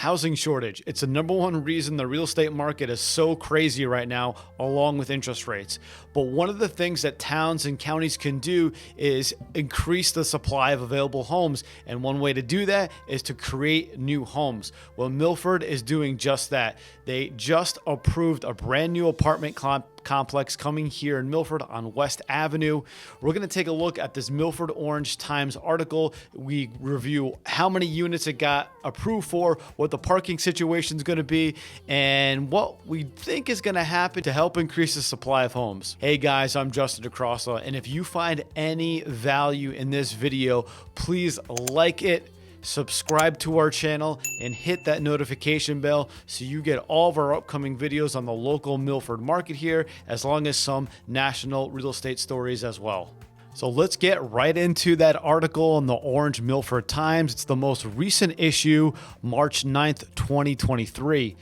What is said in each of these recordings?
housing shortage. It's the number one reason the real estate market is so crazy right now, along with interest rates. But one of the things that towns and counties can do is increase the supply of available homes. And one way to do that is to create new homes. Well, Milford is doing just that. They just approved a brand new apartment complex coming here in Milford on West Avenue. We're going to take a look at this Milford Orange Times article. We review how many units it got approved for, what the parking situation is going to be, and what we think is going to happen to help increase the supply of homes. Hey guys, I'm Justin DeCrosta, and if you find any value in this video, please like it, subscribe to our channel, and hit that notification bell so you get all of our upcoming videos on the local Milford market here, as long as some national real estate stories as well. So let's get right into that article in the Orange Milford Times. It's the most recent issue, March 9th, 2023.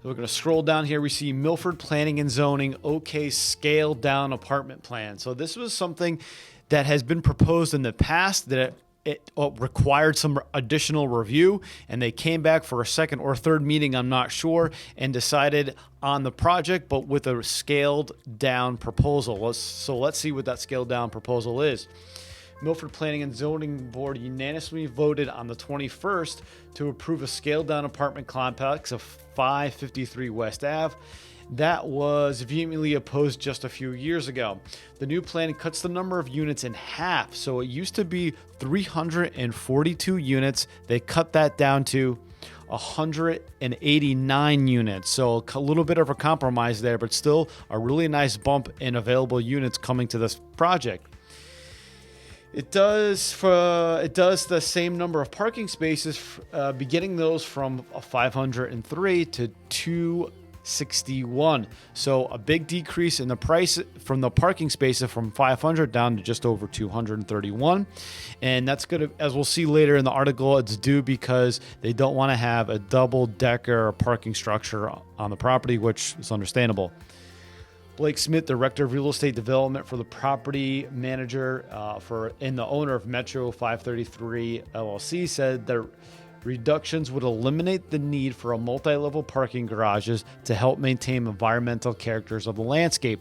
So we're going to scroll down here. We see Milford Planning and Zoning, okay, scaled down apartment plan. So this was something that has been proposed in the past that it required some additional review, and they came back for a second or third meeting, I'm not sure, and decided on the project, but with a scaled down proposal. Let's see what that scaled down proposal is. Milford Planning and Zoning Board unanimously voted on the 21st to approve a scaled down apartment complex of 553 West Ave. That was vehemently opposed just a few years ago. The new plan cuts the number of units in half. So it used to be 342 units. They cut that down to 189 units. So a little bit of a compromise there, but still a really nice bump in available units coming to this project. It does the same number of parking spaces, beginning those from 503 to 261. So a big decrease in the price from the parking spaces from 500 down to just over 231. And that's going to, as we'll see later in the article, it's due because they don't want to have a double decker parking structure on the property, which is understandable. Blake Smith, Director of Real Estate Development for the property manager and the owner of Metro 533 LLC, said that reductions would eliminate the need for a multi-level parking garages to help maintain environmental characters of the landscape.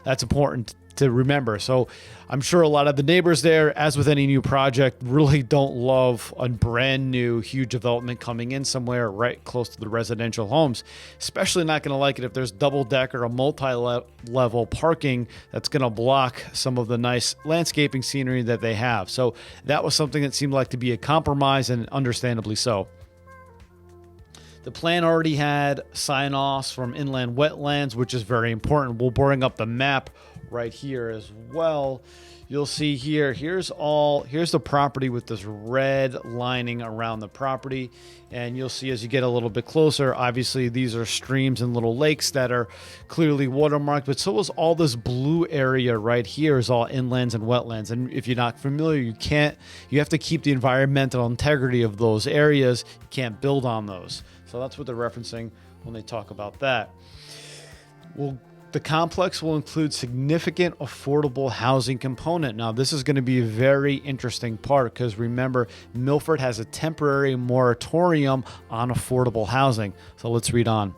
That's important to remember. So I'm sure a lot of the neighbors there, as with any new project, really don't love a brand new huge development coming in somewhere right close to the residential homes. Especially not going to like it if there's double deck or a multi-level parking that's going to block some of the nice landscaping scenery that they have. So that was something that seemed like to be a compromise, and understandably so. The plan already had sign-offs from inland wetlands, which is very important. We'll bring up the map right here as well. You'll see here, here's the property with this red lining around the property. And you'll see as you get a little bit closer, obviously these are streams and little lakes that are clearly watermarked, but so is all this blue area right here is all inlands and wetlands. And if you're not familiar, you have to keep the environmental integrity of those areas. You can't build on those. So that's what they're referencing when they talk about that. Well, the complex will include significant affordable housing component. Now, this is going to be a very interesting part because remember, Milford has a temporary moratorium on affordable housing. So let's read on.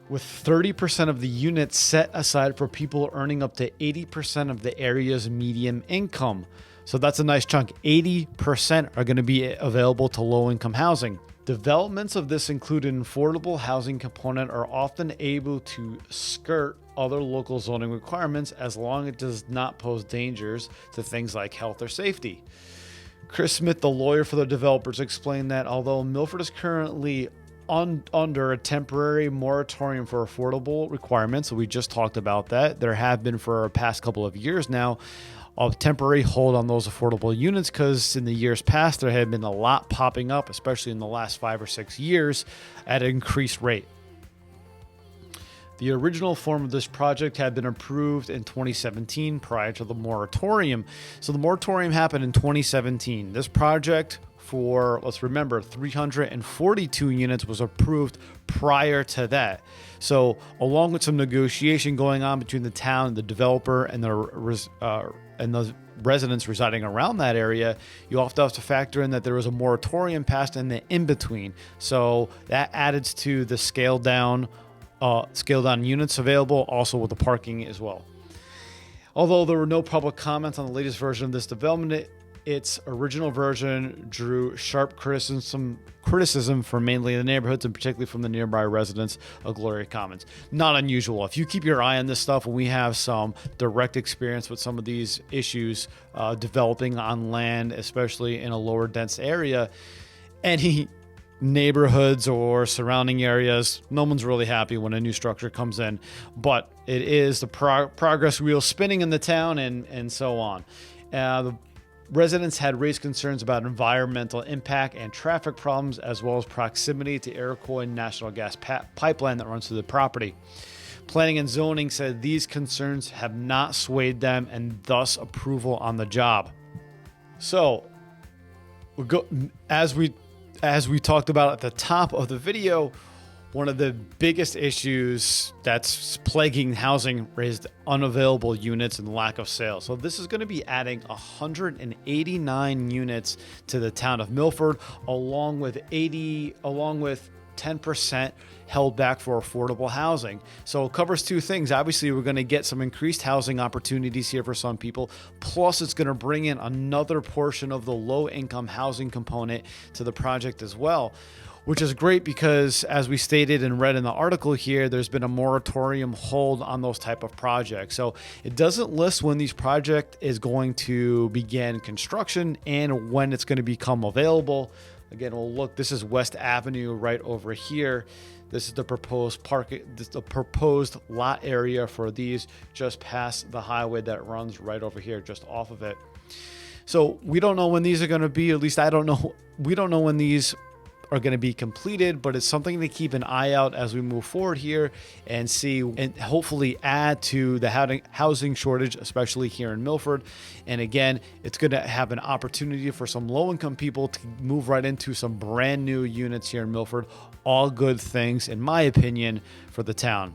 With 30% of the units set aside for people earning up to 80% of the area's median income. So that's a nice chunk. 80% are going to be available to low-income housing. Developments of this include an affordable housing component are often able to skirt other local zoning requirements as long as it does not pose dangers to things like health or safety. Chris Smith, the lawyer for the developers, explained that although Milford is currently under a temporary moratorium for affordable requirements, so we just talked about that, there have been for a past couple of years now a temporary hold on those affordable units because in the years past there had been a lot popping up, especially in the last 5 or 6 years, at an increased rate. The original form of this project had been approved in 2017 prior to the moratorium. So the moratorium happened in 2017. This project for, let's remember, 342 units was approved prior to that. So along with some negotiation going on between the town, the developer, and the the residents residing around that area, you also have to factor in that there was a moratorium passed in the in-between. So that added to the scaled down units available, also with the parking as well. Although there were no public comments on the latest version of this development, its original version drew sharp criticism from mainly the neighborhoods and particularly from the nearby residents of Gloria Commons. Not unusual. If you keep your eye on this stuff, and we have some direct experience with some of these issues developing on land, especially in a lower dense area, any neighborhoods or surrounding areas, no one's really happy when a new structure comes in, but it is the progress wheel spinning in the town and so on. The residents had raised concerns about environmental impact and traffic problems, as well as proximity to Iroquois National Gas pipeline that runs through the property. Planning and zoning said these concerns have not swayed them, and thus approval on the job. So, as we talked about at the top of the video, one of the biggest issues that's plaguing housing is unavailable units and lack of sales. So this is going to be adding 189 units to the town of Milford, along with 10% held back for affordable housing. So it covers two things. Obviously, we're going to get some increased housing opportunities here for some people. Plus, it's going to bring in another portion of the low-income housing component to the project as well, which is great because, as we stated and read in the article here, there's been a moratorium hold on those type of projects. So it doesn't list when these project is going to begin construction and when it's going to become available. Again, we'll look, this is West Avenue right over here. This is the proposed proposed lot area for these, just past the highway that runs right over here, just off of it. So we don't know when these are going to be, at least I don't know. We don't know when these are going to be completed, but it's something to keep an eye out as we move forward here and see, and hopefully add to the housing shortage, especially here in Milford. And again, it's going to have an opportunity for some low-income people to move right into some brand new units here in Milford. All good things, in my opinion, for the town.